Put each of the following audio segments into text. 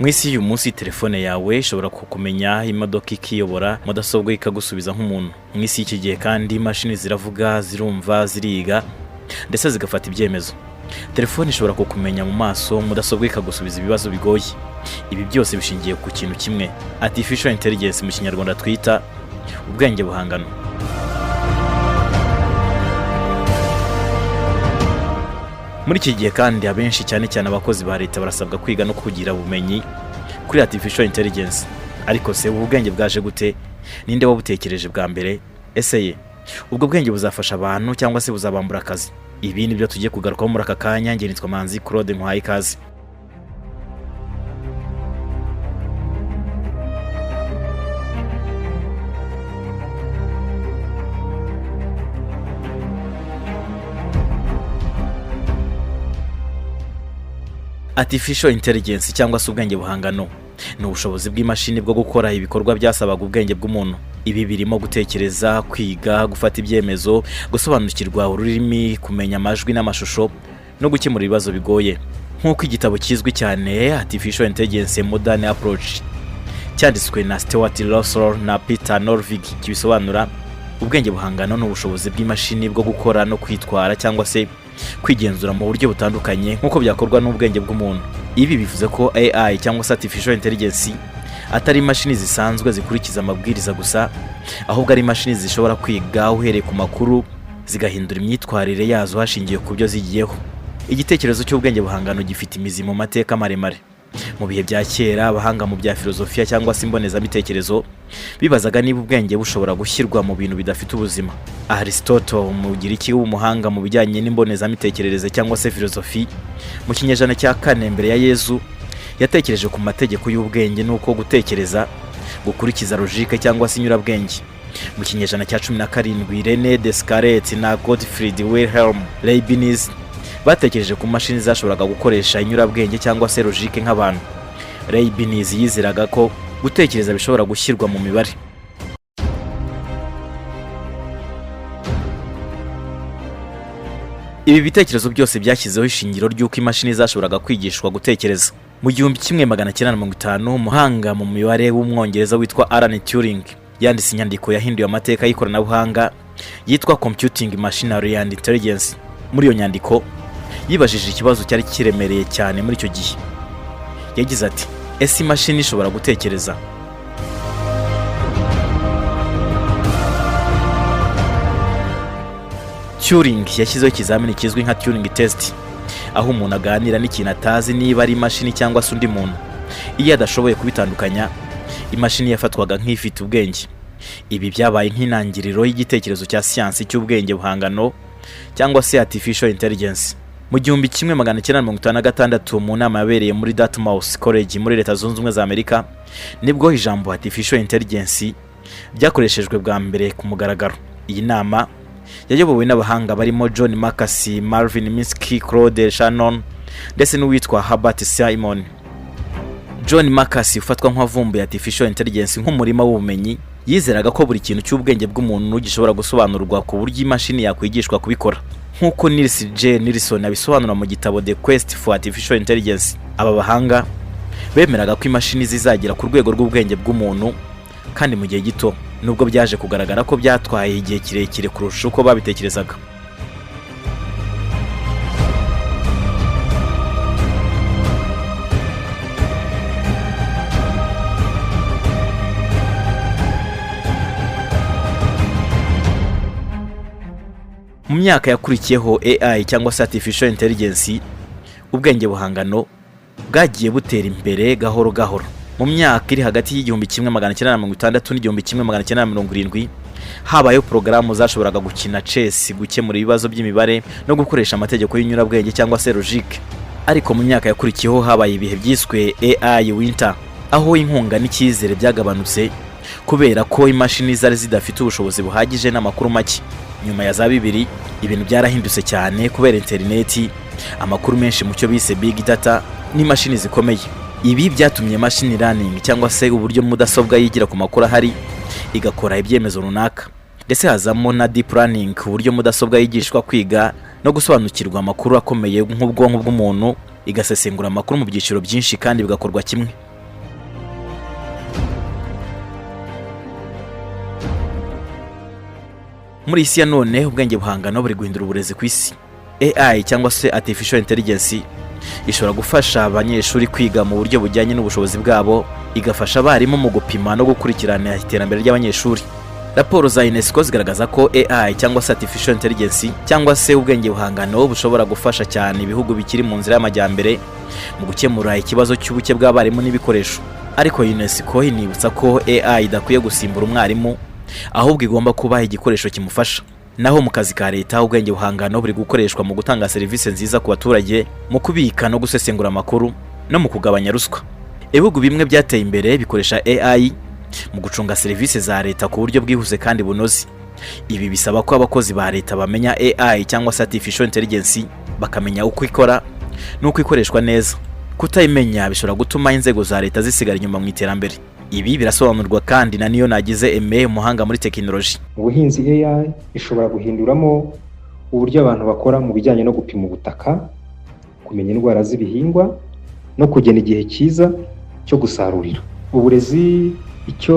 Mwisi uyu munsi telefone yawe ishobora kukumenya, imodoka ikiyobora, mudasobwa ikagusubiza nk'umuntu. Mwisi y'iki gihe kandi imashini ziravuga, zirumva, ziriga ndetse zigafata ibyemezo. Telefone ishobora kukumenya mu maso, mudasobwa ikagusubiza ibibazo bigoye. Ibi byose bishingiye ku kintu kimwe, artificial intelligence mu Kinyarwanda twita ubwenge buhangano. Muri iki gihe kandi abenshi cyane abakozi ba leta barasabwa kwiga no kugira ubumenyi kuri artificial intelligence. Ariko se ubwenge bwaje gute? Ninde wabutekereje bwa mbere? Ese ubwo bwenge buzafasha abantu cyangwa se buzabambura akazi? Ibi ni byo tugiye kugarukaho muri aka kanya. Nge nitwa Manzi Claude Nkwaye ikaze. Artificial intelligence cyangwa se ubwenge buhangano ni ubushobozi bw'imashini bwo gukora ibikorwa byasabaga ubwenge bw'umuntu. Ibi birimo gutekereza, kwiga, gufata ibyemezo, gusobanukirwa ururimi, kumenya amajwi n'amashusho no gukemura ibibazo bigoye. Nk'uko igitabo kizwi cyane Artificial Intelligence Modern Approach cyanditswe na Stuart Russell na Peter Norvig kibisobanura, ubwenge buhangano ni ubushobozi bw'imashini bwo gukora no kwitwara cyangwa se kwigenzura mu buryo butandukanye nk'uko byakorwa n'ubwenge bw'umuntu. Ibi bivuze ko AI cyangwa se Artificial Intelligence atari imashini zisanzwe zikurikiza amabwiriza gusa, ahubwo ari imashini zishobora kwiga uhereye ku makuru, zigahindura imyitwarire yazo hashingiye ku byo zigiyeho. Igitekerezo cy'ubwenge buhangano gifite imizi mu mateka maremare. Mu bihe bya kera, abahanga mu bya filozofiya cyangwa se imbonezamitekerezo bibazaga niba ubwenge bushobora gushyirwa mu bintu bidafite ubuzima. Aristotle, umugiriki w'umuhanga mu bijyanye n'imbonezamitekerereze cyangwa se filozofi, mu kinyejana cya 4 mbere ya Yezu, yatekereje ku mategeko y'ubwenge nuko gutekereza gukurikiza logique cyangwa se inyurabwenge. Mu kinyejana cya 17, René Descartes na Gottfried Wilhelm Leibniz batekereje ku mashini zashoboraga gukoresha inyurabwenge cyangwa se logique nk'abantu. Leibniz yizeraga ko gutekereza bishobora gushyirwa mu mibare. Ibi bitekerezo byose byashyizeho ishingiro ry'uko imashini zashoboraga kwigishwa gutekereza. Mu 1950, umuhanga mu mibare w'umwongereza witwa Alan Turing yanditse inyandiko yahinduye amateka y'ikoranabuhanga yitwa Computing Machinery and Intelligence. Muri iyo nyandiko yibajije ikibazo cyari kiremereye cyane muri icyo gihe. Yagize ati, ese imashini ishobora gutekereza? Turing yashyizeho ikizamini kizwi nka Turing test, aho umuntu aganira n'ikintu atazi niba ari imashini cyangwa se undi muntu. Iyo adashoboye kubitandukanya, imashini yafatwaga nk'ifite ubwenge. Ibi byabaye nk'intangiriro y'igitekerezo cya siyansi cy'ubwenge buhangano cyangwa se Artificial Intelligence. Mu 1956 mu nama yabereye muri Dartmouth College muri Leta Zunze Ubumwe za Amerika, nibwo ijambo Artificial Intelligence byakoreshejwe bwa mbere ku mugaragaro. Iyi nama yayobowe n'abahanga barimo John Mackay, Marvin Minsky, Claude Shannon ndetse n'uwitwa Herbert Simon. John Mackay ufatwa nk'uwavumbuye Artificial Intelligence nk'umurima w'ubumenyi, yizeraga ko buri kintu cy'ubwenge bw'umuntu gishobora gusobanurwa ku buryo imashini yakwigishwa kubikora. Nk'uko Niels J. Nielsen abisobanura mu gitabo The Quest for Artificial Intelligence, aba bahanga bemeraga ko imashini zizagira ku rwego rw'ubwenge bw'umuntu kandi mu gihe gito, nubwo byaje kugaragara ko byatwaye igihe kirekire kurusha uko babitekerezaga. Mu myaka yakurikiyeho AI cyangwa se Artificial Intelligence, ubwenge buhangano bwagiye butera imbere gahoro gahoro. Mu myaka iri hagati y'1960 n'1970 habayeho porogaramu zashoboraga gukina chess, gukemura ibibazo by'imibare no gukoresha amategeko y'inyurabwenge cyangwa se logique. Ariko mu myaka yakurikiyeho habaye ibihe byiswe AI Winter, aho inkunga n'icyizere byagabanutse kubera ko imashini zari zidafite ubushobozi buhagije n'amakuru make. Nyuma ya za 2000, ibintu byarahindutse cyane kubera interineti, amakuru menshi mu cyo bise big data n'imashini zikomeye. Ibi byatumye machine learning cyangwa se uburyo mudasobwa yigira ku makuru ahari igakora ibyemezo runaka. Ndetse hazamo na deep learning, uburyo mudasobwa yigishwa kwiga no gusobanukirwa amakuru akomeye nk'ubwonko bw'umuntu, igasesengura amakuru mu byiciro byinshi kandi bigakorwa kimwe. Muri isi ya none ubwenge buhangano buri guhindura uburezi ku isi. AI cyangwa se artificial intelligence ishobora gufasha abanyeshuri kwiga mu buryo bujyanye n'ubushobozi bwabo, igafasha abarimu mu gupima no gukurikirana iterambere ry'abanyeshuri. Raporo za UNESCO zigaragaza ko AI cyangwa se artificial intelligence cyangwa se ubwenge buhangano bushobora gufasha cyane ibihugu bikiri mu nzira y'amajyambere mu gukemura ikibazo cy'ubuke bw'abarimu n'ibikoresho. Ariko UNESCO inibutsa ko AI idakwiye gusimbura umwarimu, ahubwo igomba kuba igikoresho kimufasha. Naho mu kazi ka leta ubwenge buhangano buri gukoreshwa mu gutanga serivisi nziza ku baturage, mu kubika no gusesengura amakuru no mu kugabanya ruswa. Ibihugu bimwe byateye imbere bikoresha AI mu gucunga serivisi za leta ku buryo bwihuse kandi bunoze. Ibi bisaba ko abakozi ba leta bamenya AI cyangwa se artificial intelligence, bakamenya uko ikora n'uko ikoreshwa neza. Kutayimenya bishobora gutuma inzego za leta zisigara inyuma mu iterambere. Ibi birasobanurwa kandi na Niyonagize Aime, umuhanga muri tekinoloji. Ubuhinzi AI ishobora guhinduramo uburyo abantu bakora mu bijyanye no gupima ubutaka, kumenya indwara z'ibihingwa no kugena igihe cyiza cyo gusarurira. Uburezi icyo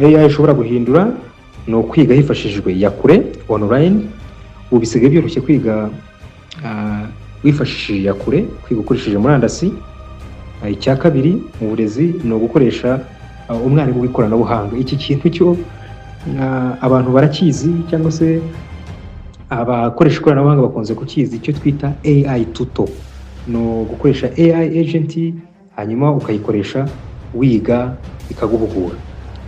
AI ishobora guhindura ni ukwiga hifashishijwe yakure online. Ubu bisigaye byoroshye kwiga wifashishije yakure, kwiga ukoresheje murandasi. Icya kabiri mu burezi ni ugukoresha umwarimu w'ikoranabuhanga. Iki kintu cyo abantu barakizi cyangwa se abakoresha ikoranabuhanga bakunze kukizi, icyo twita AI tutor. No gukoresha AI agent hanyuma ukayikoresha wiga ikaguhugura.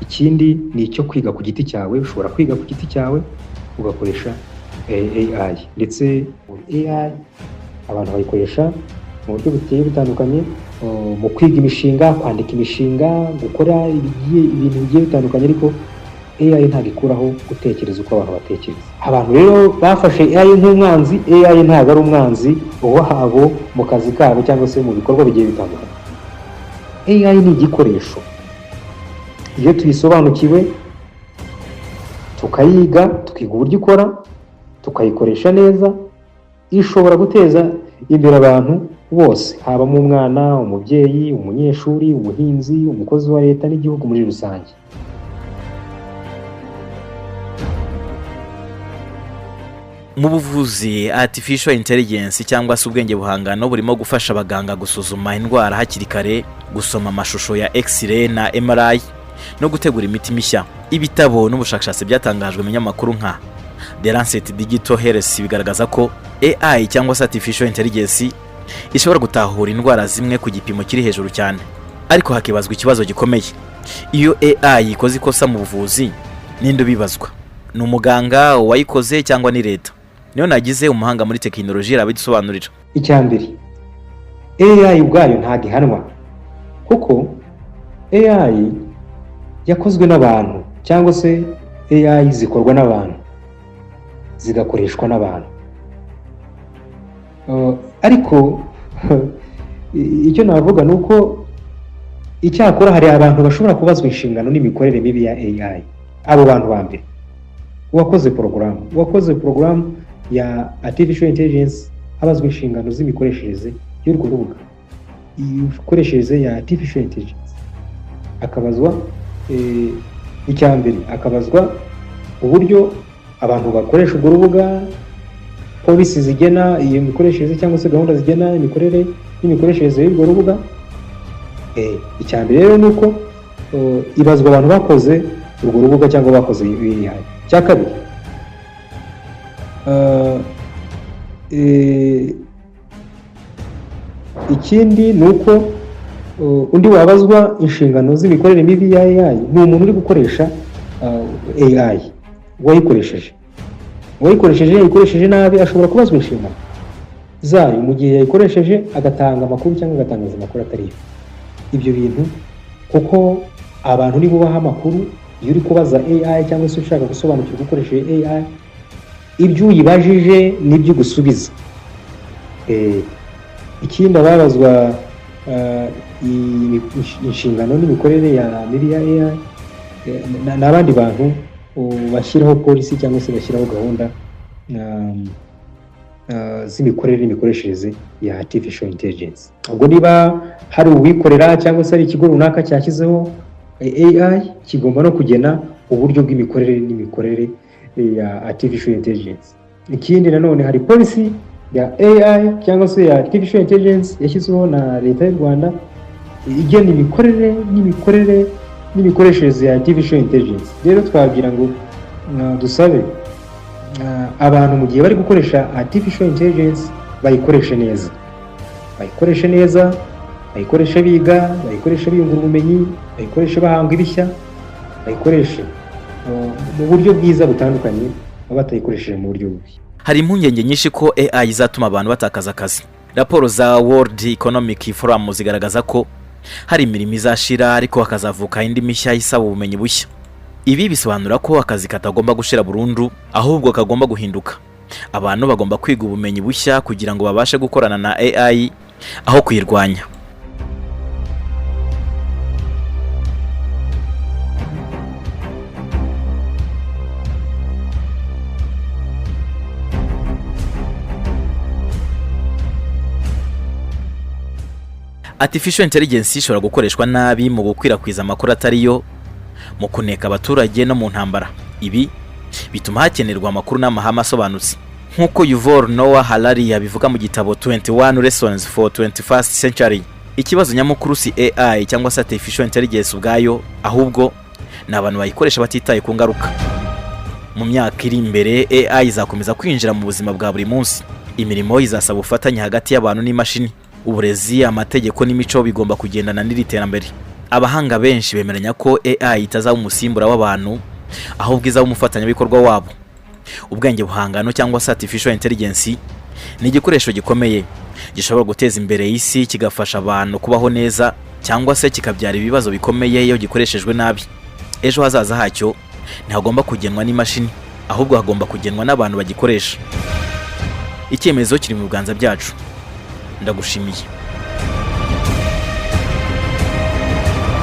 Ikindi ni icyo kwiga ku giti cyawe. Ushobora kwiga ku giti cyawe ugakoresha AI. Ndetse AI abantu bayikoresha mu buryo butandukanye, mu kwiga imishinga, kwandika imishinga, gukora ibintu bigiye bitandukanye. Ariko AI ntabwo ikuraho gutekereza uko abantu batekereza. Abantu rero bafashe AI nk'umwanzi. AI ntabwo ari umwanzi wabo mu kazi kabo cyangwa se mu bikorwa bigiye bitandukanye. AI ni igikoresho. Iyo tuyisobanukiwe tukayiga, tukiga uburyo ikora, tukayikoresha neza, ishobora guteza imbere abantu bose, haba mu mwana, umubyeyi, umunyeshuri, umuhinzi, umukozi wa leta n'igihugu muri rusange. Mu buvuzi, artificial intelligence cyangwa se ubwenge buhangano burimo gufasha abaganga gusuzuma indwara hakiri kare, gusoma amashusho ya X-ray na MRI no gutegura imiti mishya. Ibitabo n'ubushakashatsi byatangajwe mu nyamakuru nka The Lancet Digital Health bigaragaza ko AI cyangwa se artificial intelligence ishobora gutahura indwara zimwe ku gipimo kiri hejuru cyane. Ariko hakibazwa ikibazo gikomeye: iyo AI ikoze ikosa mu buvuzi, ninde ubibazwa? Ni umuganga wayikoze cyangwa ni leta? Niyonagize, umuhanga muri tekinoloji, arabidusobanurira. Icyambere, AI ubwayo ntabwo ihanwa, kuko AI yakozwe n'abantu cyangwa se AI zikorwa n'abantu, zigakoreshwa n'abantu. Ariko icyo navuga ni uko icyakora hari abantu bashobora kubazwa inshingano n'imikorere mibi ya AI. Abo bantu ba mbere: uwakoze porogaramu ya artificial intelligence abazwa inshingano z'imikoreshereze y'urwo rubuga, imikoreshereze ya artificial intelligence. Akabazwa icyambere, akabazwa uburyo abantu bakoresha urwo rubuga, polisi zigena iyo mikoreshereze cyangwa se gahunda zigena imikorere n'imikoreshereze y'urwo rubuga. Icyambere rero ni uko ibazwa abantu bakoze urwo rubuga cyangwa bakoze AI. Cya kabiri, ikindi ni uko undi wabazwa inshingano z'imikorere mibi ya AI ni umuntu uri gukoresha AI. Uwayikoresheje nabi ashobora kubazwa inshingano zayo mu gihe yayikoresheje agatanga amakuru cyangwa agatangaza amakuru atari yo. Ibyo bintu kuko abantu nibo baha amakuru. Iyo uri kubaza AI cyangwa se ushaka gusobanukirwa ukoresheje AI, ibyo uyibajije nibyo gusubiza. Ikindi ababazwa inshingano n'imikorere ya mibi ya AI n'abandi bantu bashyiraho polisi cyangwa se bashyiraho gahunda z'imikorere n'imikoreshereze ya artificial intelligence. Ubwo niba hari uwikorera cyangwa se hari ikigo runaka cyashyizeho AI, kigomba no kugena uburyo bw'imikorere ya artificial intelligence. Ikindi nanone hari policy ya AI cyangwa se ya artificial intelligence yashyizweho na leta y'u Rwanda igena n'imikoreshereze ya artificial intelligence. Rero twagira ngo dusabe abantu mu gihe bari gukoresha artificial intelligence bayikoreshe neza, bayikoreshe biga, bayikoreshe biyungura ubumenyi, bayikoreshe bahanga ibishya, bayikoreshe mu buryo bwiza butandukanye, batayikoresheje mu buryo bubi. Hari impungenge nyinshi ko AI izatuma abantu batakaza akazi. Raporo za World Economic Forum zigaragaza ko hari imirimo izashira ariko hakazavuka indi mishya isaba ubumenyi bushya. Ibi bisobanura ko akazi katagomba gushira burundu, ahubwo kagomba guhinduka. Abantu bagomba kwiga ubumenyi bushya kugira ngo babashe gukorana na AI aho kuyirwanya. Artificial intelligence ishobora gukoreshwa nabi mu gukwirakwiza amakuru atariyo, mu kuneka abaturage no mu ntambara. Ibi bituma hakenerwa amakuru n'amahame asobanutse, nk'uko Yuval Noah Harari yabivuga mu gitabo 21 Lessons for 21st Century. Ikibazo nyamukuru si AI cyangwa se artificial intelligence ubwayo, ahubwo ni abantu bayikoresha batitaye ku ngaruka. Mu myaka iri imbere AI izakomeza kwinjira mu buzima bwa buri munsi. Imirimo izasaba ubufatanye hagati y'abantu n'imashini. Uburezi, amategeko n'imico bigomba kugendana n'iri terambere. Abahanga benshi bemeranya ko AI itazaba umusimbura w'abantu, ahubwo izaba umufatanyabikorwa wabo. Ubwenge buhangano cyangwa se artificial intelligence ni igikoresho gikomeye gishobora guteza imbere isi, kigafasha abantu kubaho neza, cyangwa se kikabyara ibibazo bikomeye iyo gikoreshejwe nabi. Ejo hazaza hacyo ntihagomba kugenwa n'imashini, ahubwo hagomba kugenwa n'abantu bagikoresha. Icyemezo kiri mu biganza byacu. Ndagushimiye.